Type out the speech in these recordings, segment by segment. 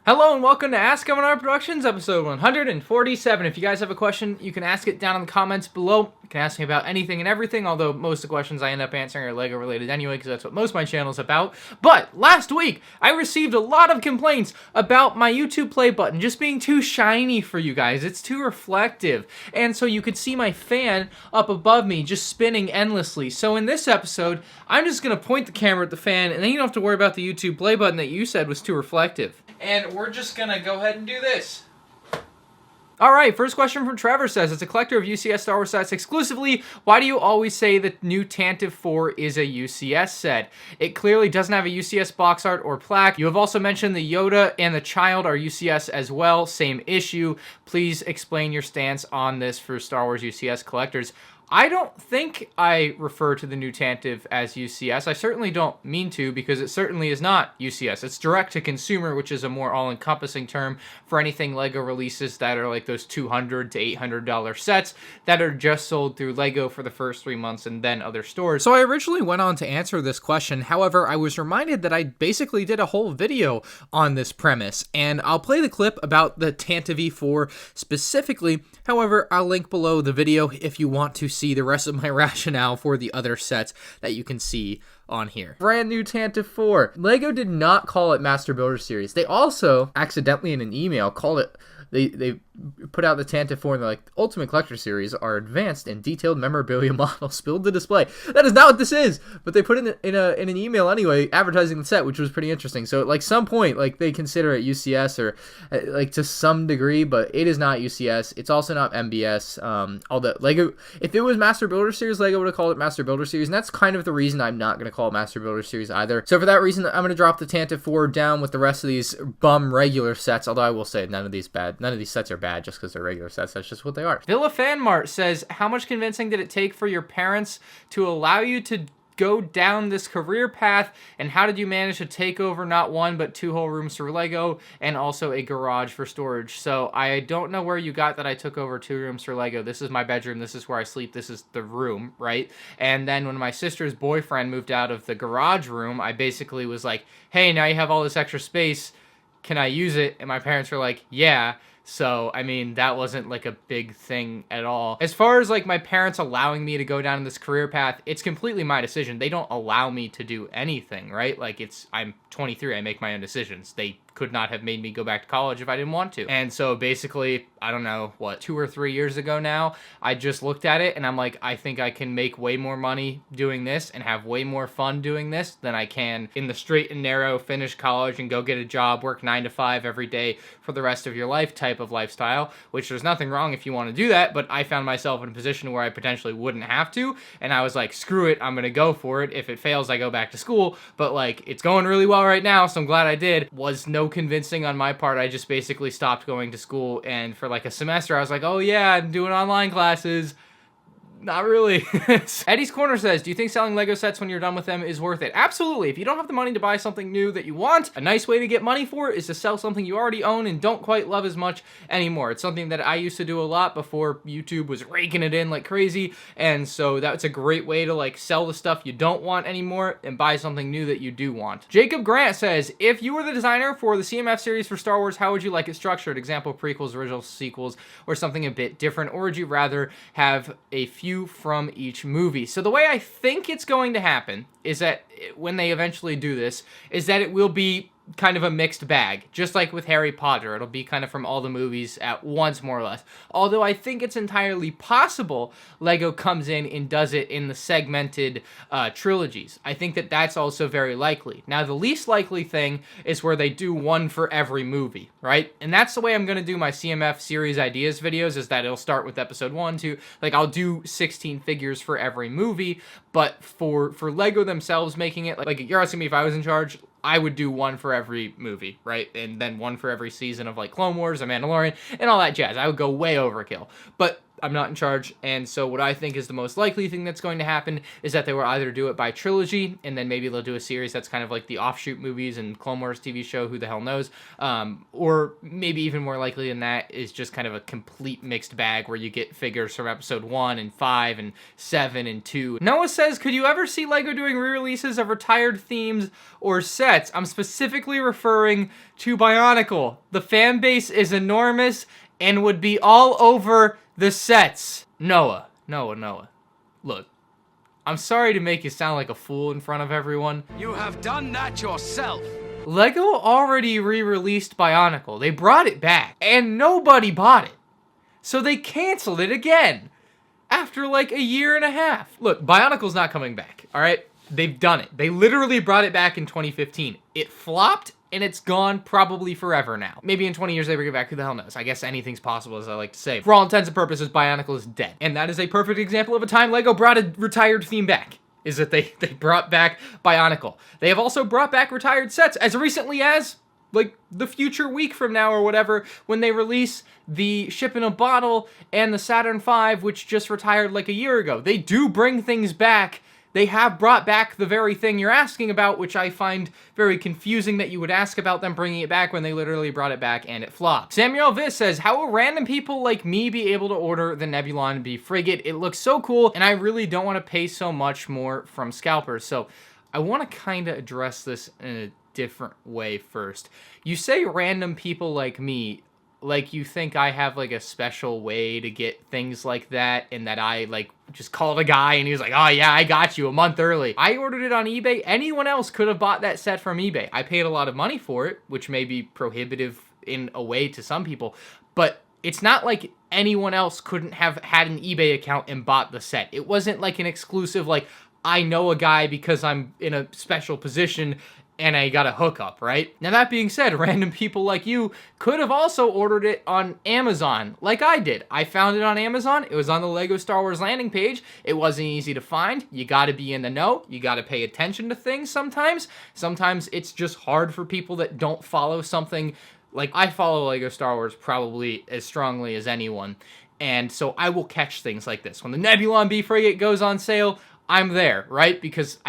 Hello and welcome to Ask MandRproductions, episode 147. If you guys have a question, you can ask it down in the comments below. You can ask me about anything and everything, although most of the questions I end up answering are LEGO related anyway, because that's what most of my channel is about. But last week, I received a lot of complaints about my YouTube play button just being too shiny for you guys. It's too reflective. And so you could see my fan up above me just spinning endlessly. So in this episode, I'm just going to point the camera at the fan, and then you don't have to worry about the YouTube play button that you said was too reflective. And we're just gonna go ahead and do this. Alright, first question from Trevor says, as a collector of UCS Star Wars sets exclusively, why do you always say the new Tantive 4 is a UCS set? It clearly doesn't have a UCS box art or plaque. You have also mentioned the Yoda and the Child are UCS as well, same issue. Please explain your stance on this for Star Wars UCS collectors. I don't think I refer to the new Tantive as UCS. I certainly don't mean to, because it certainly is not UCS. It's direct to consumer, which is a more all-encompassing term for anything LEGO releases that are like those $200 to $800 sets that are just sold through LEGO for the first 3 months and then other stores. So I originally went on to answer this question. However, I was reminded that I basically did a whole video on this premise, and I'll play the clip about the Tantive 4 specifically. However, I'll link below the video if you want to see the rest of my rationale for the other sets that you can see on here. Brand new Tantive 4. LEGO did not call it Master Builder Series. They also accidentally in an email called it, they put out the Tantive 4 and they're like, Ultimate Collector Series are advanced and detailed memorabilia models built to display. That is not what this is, but they put it in an email anyway, advertising the set, which was pretty interesting. So at like some point, like they consider it UCS or like to some degree, but it is not UCS. It's also not MBS. Although LEGO, if it was Master Builder Series, LEGO would have called it Master Builder Series, and that's kind of the reason I'm not going to call it Master Builder Series either. So for that reason, I'm going to drop the Tantive 4 down with the rest of these bum regular sets, although I will say none of these sets are bad just because they're regular sets. That's just what they are. Villa Fanmart says, how much convincing did it take for your parents to allow you to go down this career path, and how did you manage to take over not one but two whole rooms for LEGO and also a garage for storage? So I don't know where you got that I took over 2 rooms for LEGO. This is my bedroom, this is where I sleep, this is the room, right? And then when my sister's boyfriend moved out of the garage room, I basically was like, hey, now you have all this extra space, can I use it? And my parents were like, yeah. So, I mean, that wasn't like a big thing at all. As far as like my parents allowing me to go down this career path, it's completely my decision. They don't allow me to do anything, right? Like I'm 23, I make my own decisions. They could not have made me go back to college if I didn't want to. And so basically, I don't know, what, 2 or 3 years ago now, I just looked at it and I'm like, I think I can make way more money doing this and have way more fun doing this than I can in the straight and narrow, finish college and go get a job, work 9 to 5 every day for the rest of your life type of lifestyle, which there's nothing wrong if you want to do that, but I found myself in a position where I potentially wouldn't have to, and I was like, screw it, I'm gonna go for it. If it fails, I go back to school, but like, it's going really well right now, so I'm glad I did. Was no convincing on my part. I just basically stopped going to school, and for like a semester I was like, oh yeah, I'm doing online classes. Not really. Eddie's Corner says, do you think selling LEGO sets when you're done with them is worth it? Absolutely. If you don't have the money to buy something new that you want, a nice way to get money for it is to sell something you already own and don't quite love as much anymore. It's something that I used to do a lot before YouTube was raking it in like crazy, and so that's a great way to like sell the stuff you don't want anymore and buy something new that you do want. Jacob Grant says, if you were the designer for the CMF series for Star Wars, how would you like it structured? Example, prequels, original sequels, or something a bit different, or would you rather have a few from each movie? So the way I think it's going to happen is that when they eventually do this, is that it will be kind of a mixed bag, just like with Harry Potter. It'll be kind of from all the movies at once, more or less. Although I think it's entirely possible LEGO comes in and does it in the segmented trilogies. I think that that's also very likely. Now, the least likely thing is where they do one for every movie, right? And that's the way I'm going to do my CMF series ideas videos, is that it'll start with episode 1, 2, like I'll do 16 figures for every movie, but for LEGO themselves making it, like you're asking me if I was in charge, I would do one for every movie, right? And then one for every season of like Clone Wars or Mandalorian and all that jazz. I would go way overkill. But I'm not in charge, and so what I think is the most likely thing that's going to happen is that they will either do it by trilogy, and then maybe they'll do a series that's kind of like the offshoot movies and Clone Wars TV show, who the hell knows, or maybe even more likely than that is just kind of a complete mixed bag where you get figures from episode 1 and 5 and 7 and 2. Noah says, could you ever see LEGO doing re-releases of retired themes or sets? I'm specifically referring to Bionicle. The fan base is enormous and would be all over the sets. Noah. Look, I'm sorry to make you sound like a fool in front of everyone. You have done that yourself. LEGO already re-released Bionicle. They brought it back, and nobody bought it. So they canceled it again after like a year and a half. Look, Bionicle's not coming back, all right? They've done it. They literally brought it back in 2015. It flopped, and it's gone probably forever now. Maybe in 20 years they bring it back, who the hell knows? I guess anything's possible, as I like to say. For all intents and purposes, Bionicle is dead. And that is a perfect example of a time LEGO brought a retired theme back, is that they brought back Bionicle. They have also brought back retired sets as recently as, like, the future week from now or whatever, when they release the Ship in a Bottle and the Saturn V, which just retired like a year ago. They do bring things back. They have brought back the very thing you're asking about, which I find very confusing that you would ask about them bringing it back when they literally brought it back and it flopped. Samuel Viss says, how will random people like me be able to order the Nebulon-B Frigate? It looks so cool, and I really don't want to pay so much more from scalpers. So I want to kind of address this in a different way first. You say random people like me, like you think I have like a special way to get things like that, and that I like just called a guy and he was like, oh yeah, I got you a month early. I ordered it on eBay. Anyone else could have bought that set from eBay. I paid a lot of money for it, which may be prohibitive in a way to some people, but it's not like anyone else couldn't have had an eBay account and bought the set. It wasn't like an exclusive, like, I know a guy because I'm in a special position and I got a hookup, right? Now, that being said, random people like you could have also ordered it on Amazon, like I did. I found it on Amazon. It was on the LEGO Star Wars landing page. It wasn't easy to find. You gotta be in the know. You gotta pay attention to things sometimes. Sometimes it's just hard for people that don't follow something. Like, I follow LEGO Star Wars probably as strongly as anyone, and so I will catch things like this. When the Nebulon-B Frigate goes on sale, I'm there, right? Because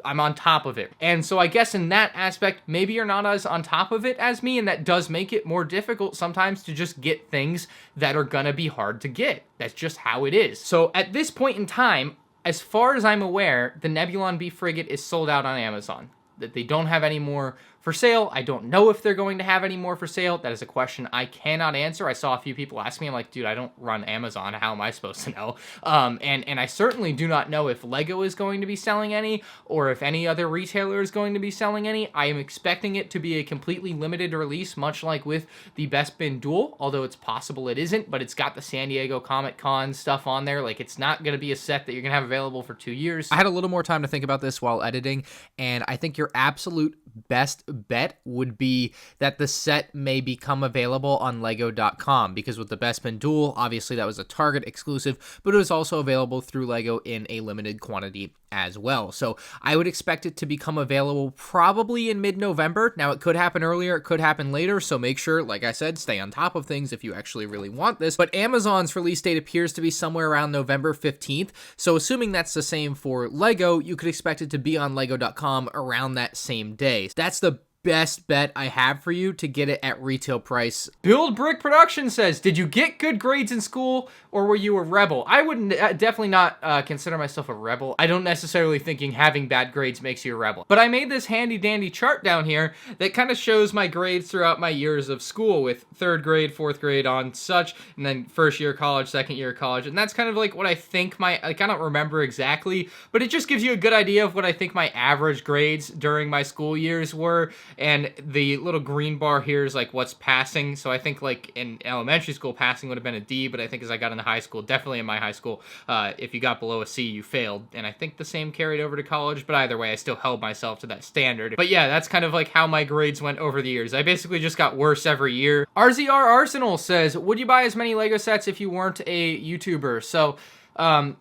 I'm on top of it. And so I guess in that aspect, maybe you're not as on top of it as me, and that does make it more difficult sometimes to just get things that are gonna be hard to get. That's just how it is. So at this point in time, as far as I'm aware, the Nebulon-B Frigate is sold out on Amazon. That they don't have any more for sale. I don't know if they're going to have any more for sale. That is a question I cannot answer. I saw a few people ask me. I'm like, dude, I don't run Amazon. How am I supposed to know? And I certainly do not know if LEGO is going to be selling any, or if any other retailer is going to be selling any. I am expecting it to be a completely limited release, much like with the Bespin Duel, although it's possible it isn't, but it's got the San Diego Comic-Con stuff on there. Like, it's not going to be a set that you're going to have available for 2 years. I had a little more time to think about this while editing, and I think your absolute best bet would be that the set may become available on lego.com, because with the Bespin Duel, obviously that was a Target exclusive, but it was also available through LEGO in a limited quantity as well. So I would expect it to become available probably in mid-November. Now, it could happen earlier, it could happen later, so make sure, like I said, stay on top of things if you actually really want this. But Amazon's release date appears to be somewhere around November 15th, so assuming that's the same for LEGO, you could expect it to be on lego.com around that same day. That's the best bet I have for you to get it at retail price. Build Brick Production says, did you get good grades in school, or were you a rebel? I wouldn't definitely not consider myself a rebel. I don't necessarily thinking having bad grades makes you a rebel. But I made this handy dandy chart down here that kind of shows my grades throughout my years of school, with 3rd grade, 4th grade on such, and then 1st year college, 2nd year college. And that's kind of like what I think I don't remember exactly, but it just gives you a good idea of what I think my average grades during my school years were. And the little green bar here is like what's passing. So I think like in elementary school, passing would have been a D, but I think as I got into high school, definitely in my high school, if you got below a C, you failed. And I think the same carried over to college, but either way, I still held myself to that standard. But yeah, that's kind of like how my grades went over the years. I basically just got worse every year. RZR Arsenal says, would you buy as many LEGO sets if you weren't a YouTuber? So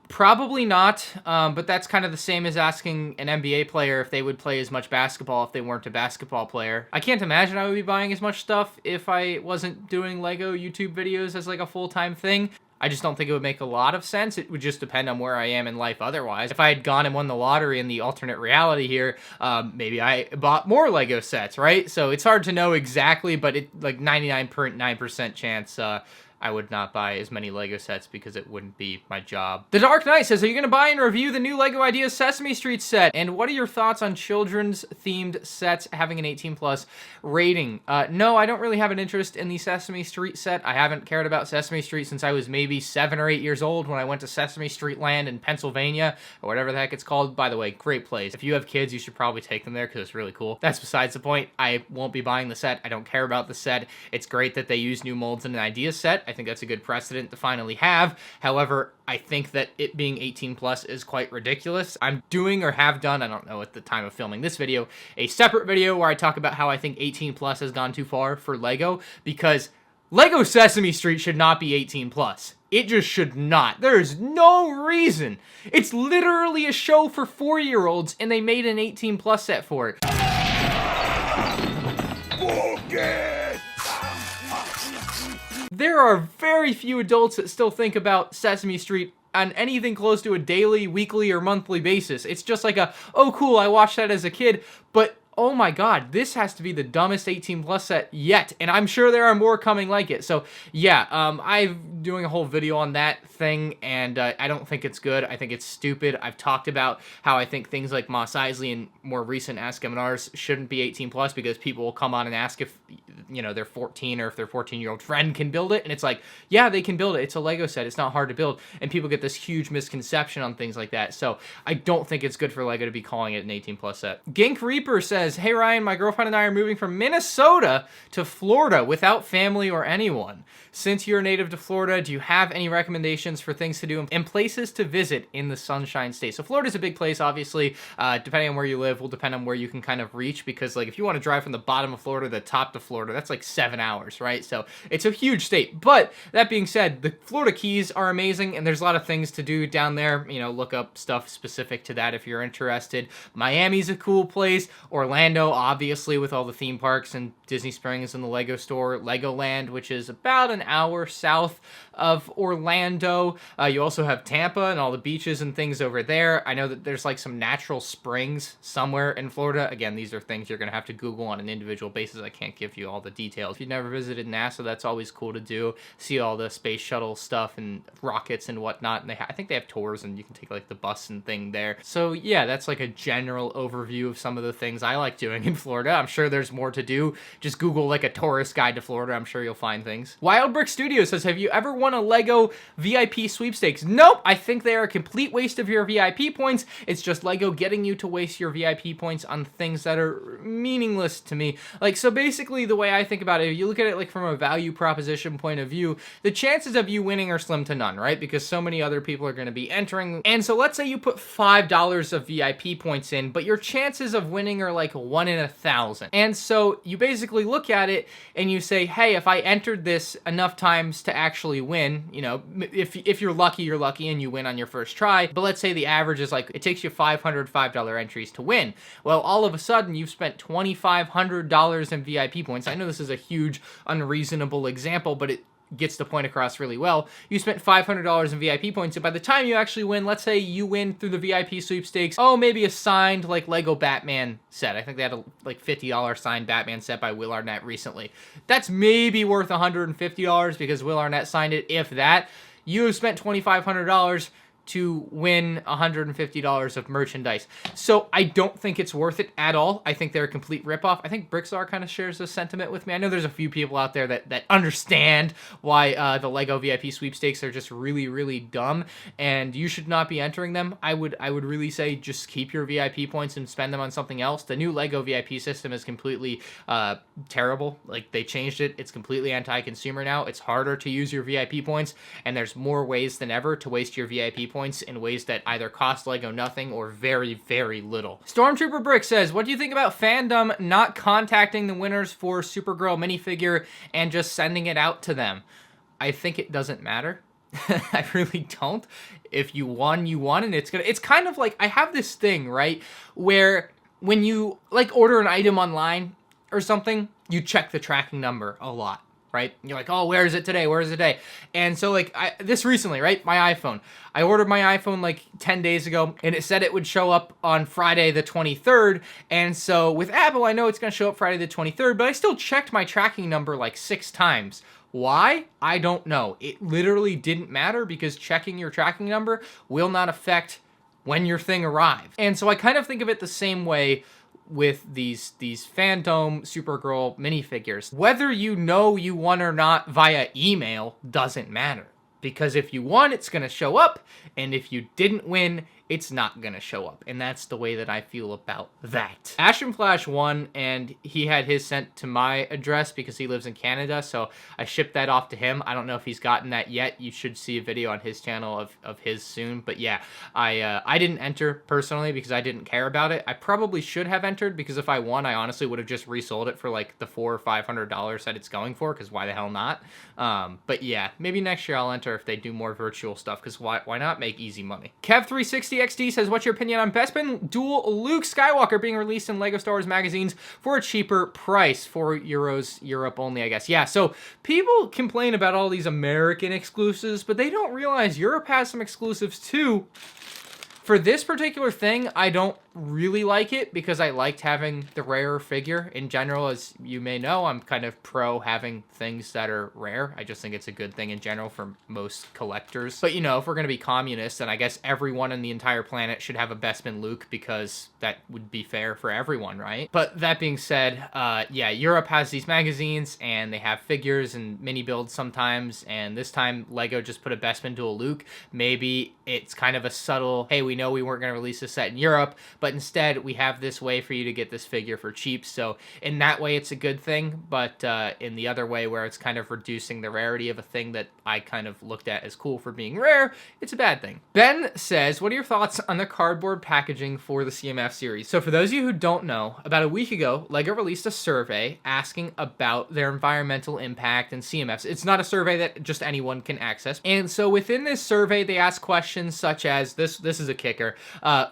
probably not, but that's kind of the same as asking an NBA player if they would play as much basketball if they weren't a basketball player. I can't imagine I would be buying as much stuff if I wasn't doing LEGO YouTube videos as like a full-time thing. I just don't think it would make a lot of sense. It would just depend on where I am in life otherwise. If I had gone and won the lottery in the alternate reality here, maybe I bought more Lego sets, right? So it's hard to know exactly, but it like 99.9% chance I would not buy as many Lego sets because it wouldn't be my job. The Dark Knight says, are you going to buy and review the new Lego Ideas Sesame Street set? And what are your thoughts on children's themed sets having an 18+ rating? No, I don't really have an interest in the Sesame Street set. I haven't cared about Sesame Street since I was maybe 7 or 8 years old when I went to Sesame Street Land in Pennsylvania, or whatever the heck it's called. By the way, great place. If you have kids, you should probably take them there because it's really cool. That's besides the point. I won't be buying the set. I don't care about the set. It's great that they use new molds in an Ideas set. I think that's a good precedent to finally have. However, I think that it being 18+ is quite ridiculous. I'm doing or have done, I don't know at the time of filming this video, a separate video where I talk about how I think 18+ has gone too far for Lego, because Lego Sesame Street should not be 18+. It just should not. There is no reason. It's literally a show for 4-year-olds, and they made an 18+ set for it. There are very few adults that still think about Sesame Street on anything close to a daily, weekly, or monthly basis. It's just like a, oh cool, I watched that as a kid, but oh my god, this has to be the dumbest 18+ set yet, and I'm sure there are more coming like it. So yeah, I'm doing a whole video on that thing, and I don't think it's good. I think it's stupid. I've talked about how I think things like Mos Eisley and more recent Ask M&Rs shouldn't be 18+ because people will come on and ask if, you know, they're 14 or if their 14-year-old friend can build it, and it's like, yeah, they can build it. It's a Lego set. It's not hard to build, and people get this huge misconception on things like that. So I don't think it's good for Lego to be calling it an 18+ set. Gink Reaper says, hey Ryan, my girlfriend and I are moving from Minnesota to Florida without family or anyone. Since you're native to Florida, do you have any recommendations for things to do and places to visit in the Sunshine State? So Florida's a big place, obviously. Depending on where you live will depend on where you can kind of reach, because like if you want to drive from the bottom of Florida to the top of Florida, that's like 7 hours, right? So it's a huge state. But that being said, the Florida Keys are amazing, and there's a lot of things to do down there. You know, look up stuff specific to that if you're interested. Miami's a cool place. Orlando, obviously, with all the theme parks and Disney Springs and the Lego store. Legoland, which is about an hour south of Orlando. You also have Tampa and all the beaches and things over there. I know that there's like some natural springs somewhere in Florida. Again, these are things you're going to have to Google on an individual basis. I can't give you all the details. If you've never visited NASA, that's always cool to do. See all the space shuttle stuff and rockets and whatnot. And I think they have tours, and you can take like the bus and thing there. So yeah, that's like a general overview of some of the things I like doing in Florida. I'm sure there's more to do. Just Google like a tourist guide to Florida. I'm sure you'll find things. Wild Brick Studio says, have you ever won a Lego VIP sweepstakes? Nope. I think they are a complete waste of your VIP points. It's just Lego getting you to waste your VIP points on things that are meaningless to me. Like, so basically the way I think about it, if you look at it like from a value proposition point of view, the chances of you winning are slim to none, right? Because so many other people are going to be entering. And so let's say you put $5 of VIP points in, but your chances of winning are like 1 in 1,000. And so you basically look at it and you say, hey, if I entered this enough times to actually win, you know, if you're lucky and you win on your first try, but let's say the average is like, it takes you $505 entries to win. Well, all of a sudden you've spent $2,500 in VIP points. I know this is a huge unreasonable example, but it gets the point across really well. You spent $500 in VIP points, and by the time you actually win, let's say you win through the VIP sweepstakes, oh, maybe a signed like Lego Batman set. I think they had a like $50 signed Batman set by Will Arnett recently. That's maybe worth $150 because Will Arnett signed it, if that. You have spent $2,500 to win $150 of merchandise. So I don't think it's worth it at all. I think they're a complete ripoff. I think Brixar kind of shares this sentiment with me. I know there's a few people out there that understand why the Lego VIP sweepstakes are just really, really dumb, and you should not be entering them. I would really say just keep your VIP points and spend them on something else. The new Lego VIP system is completely terrible. Like, they changed it. It's completely anti-consumer now. It's harder to use your VIP points, and there's more ways than ever to waste your VIP points in ways that either cost Lego nothing or very, very little. Stormtrooper Brick says, what do you think about Fandom not contacting the winners for Supergirl minifigure and just sending it out to them? I think it doesn't matter. I really don't. If you won, you won, and it's kind of like, I have this thing, right, where when you like order an item online or something, you check the tracking number a lot. right? You're like, oh, where is it today? Where is it today? And so like this recently, right? My iPhone. I ordered my iPhone like 10 days ago and it said it would show up on Friday the 23rd. And so with Apple, I know it's going to show up Friday the 23rd, but I still checked my tracking number like 6 times. Why? I don't know. It literally didn't matter because checking your tracking number will not affect when your thing arrives. And so I kind of think of it the same way with these Fandom Supergirl minifigures. Whether you know you won or not via email doesn't matter. Because if you won, it's going to show up, and if you didn't win, it's not going to show up. And that's the way that I feel about that. Ashton Flash won, and he had his sent to my address because he lives in Canada, so I shipped that off to him. I don't know if he's gotten that yet. You should see a video on his channel of his soon. But yeah, I didn't enter personally because I didn't care about it. I probably should have entered because if I won, I honestly would have just resold it for like the $400 or $500 that it's going for, because why the hell not? But yeah, maybe next year I'll enter if they do more virtual stuff, because why not make easy money? Kev360XD says, what's your opinion on Bespin Dual Luke Skywalker being released in LEGO Star Wars magazines for a cheaper price? €4, Europe only, I guess. Yeah, so people complain about all these American exclusives, but they don't realize Europe has some exclusives too. For this particular thing, I don't really like it because I liked having the rarer figure. In general, as you may know, I'm kind of pro having things that are rare. I just think it's a good thing in general for most collectors. But you know, if we're going to be communists, then I guess everyone on the entire planet should have a Bespin Luke, because that would be fair for everyone, right? But that being said, yeah, Europe has these magazines and they have figures and mini builds sometimes, and this time LEGO just put a Bespin Dual Luke. Maybe it's kind of a subtle, hey, we know we weren't going to release this set in Europe, but instead we have this way for you to get this figure for cheap. So in that way it's a good thing, but in the other way where it's kind of reducing the rarity of a thing that I kind of looked at as cool for being rare, it's a bad thing. Ben says, what are your thoughts on the cardboard packaging for the CMF series? So for those of you who don't know, about a week ago LEGO released a survey asking about their environmental impact and CMFs. It's not a survey that just anyone can access, and so within this survey they ask questions such as this is a kicker.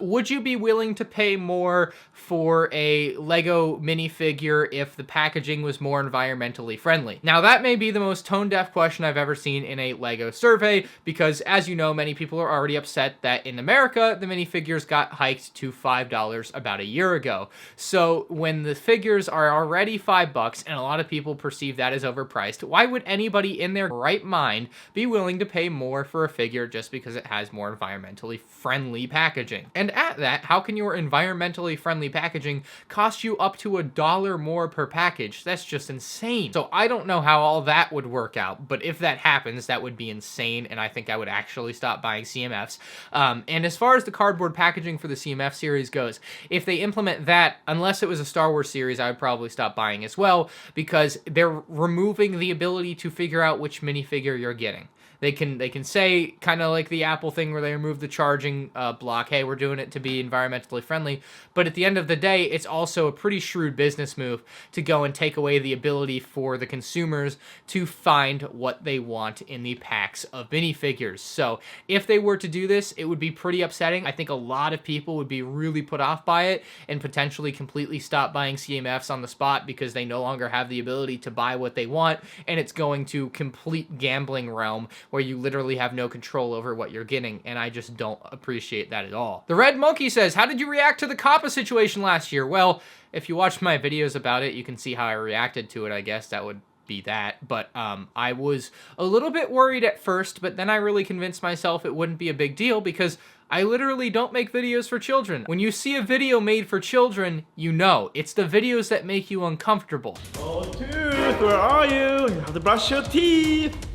Would you be willing to pay more for a LEGO minifigure if the packaging was more environmentally friendly? Now that may be the most tone-deaf question I've ever seen in a LEGO survey, because as you know, many people are already upset that in America the minifigures got hiked to $5 about a year ago. So when the figures are already $5 and a lot of people perceive that as overpriced, why would anybody in their right mind be willing to pay more for a figure just because it has more environmentally friendly packaging? And at that, how can your environmentally friendly packaging cost you up to $1 more per package? That's just insane. So I don't know how all that would work out, but if that happens, that would be insane, and I think I would actually stop buying CMFs. And as far as the cardboard packaging for the CMF series goes, if they implement that, unless it was a Star Wars series, I would probably stop buying as well, because they're removing the ability to figure out which minifigure you're getting. They can say, kind of like the Apple thing where they remove the charging block, hey, we're doing it to be environmentally friendly, but at the end of the day, it's also a pretty shrewd business move to go and take away the ability for the consumers to find what they want in the packs of minifigures. So if they were to do this, it would be pretty upsetting. I think a lot of people would be really put off by it and potentially completely stop buying CMFs on the spot because they no longer have the ability to buy what they want, and it's going to complete gambling realm where you literally have no control over what you're getting, and I just don't appreciate that at all. The Red Monkey says, how did you react to the kappa situation last year? Well, if you watch my videos about it, you can see how I reacted to it, I guess. That would be that. But I was a little bit worried at first, but then I really convinced myself it wouldn't be a big deal because I literally don't make videos for children. When you see a video made for children, you know. It's the videos that make you uncomfortable. Oh, Tooth, where are you? You have to brush your teeth.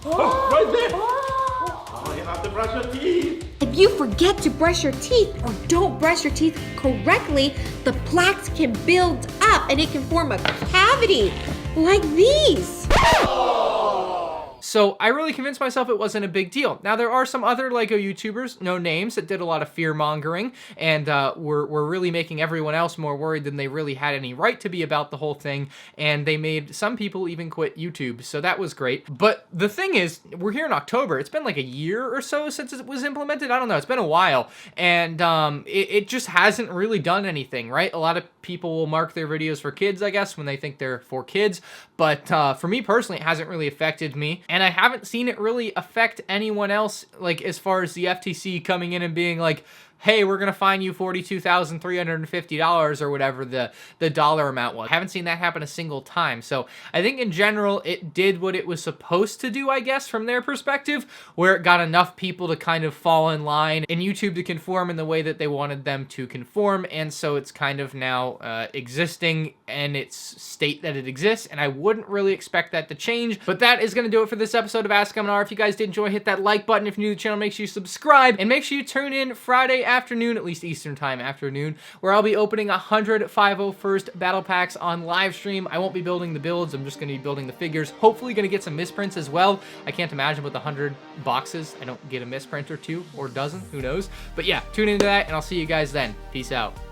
Oh, right there! Oh, you have to brush your teeth! If you forget to brush your teeth or don't brush your teeth correctly, the plaques can build up and it can form a cavity like these. So I really convinced myself it wasn't a big deal. Now, there are some other Lego YouTubers, no names, that did a lot of fear-mongering and were really making everyone else more worried than they really had any right to be about the whole thing, and they made some people even quit YouTube, so that was great. But the thing is, we're here in October. It's been like a year or so since it was implemented. I don't know. It's been a while, and it just hasn't really done anything, right? A lot of people will mark their videos for kids, I guess, when they think they're for kids, but for me personally, it hasn't really affected me, and I haven't seen it really affect anyone else, like as far as the FTC coming in and being like, hey, we're going to fine you $42,350 or whatever the dollar amount was. I haven't seen that happen a single time. So I think in general, it did what it was supposed to do, I guess, from their perspective, where it got enough people to kind of fall in line and YouTube to conform in the way that they wanted them to conform. And so it's kind of now existing in its state that it exists. And I wouldn't really expect that to change. But that is going to do it for this episode of Ask MNR. If you guys did enjoy, hit that like button. If you're new to the channel, make sure you subscribe. And make sure you tune in Friday afternoon, at least Eastern time afternoon, where I'll be opening 100 501st battle packs on live stream. I won't be building the builds, I'm just going to be building the figures. Hopefully going to get some misprints as well. I can't imagine with 100 boxes I don't get a misprint or two, or dozen, who knows. But yeah, tune into that, and I'll see you guys then. Peace out.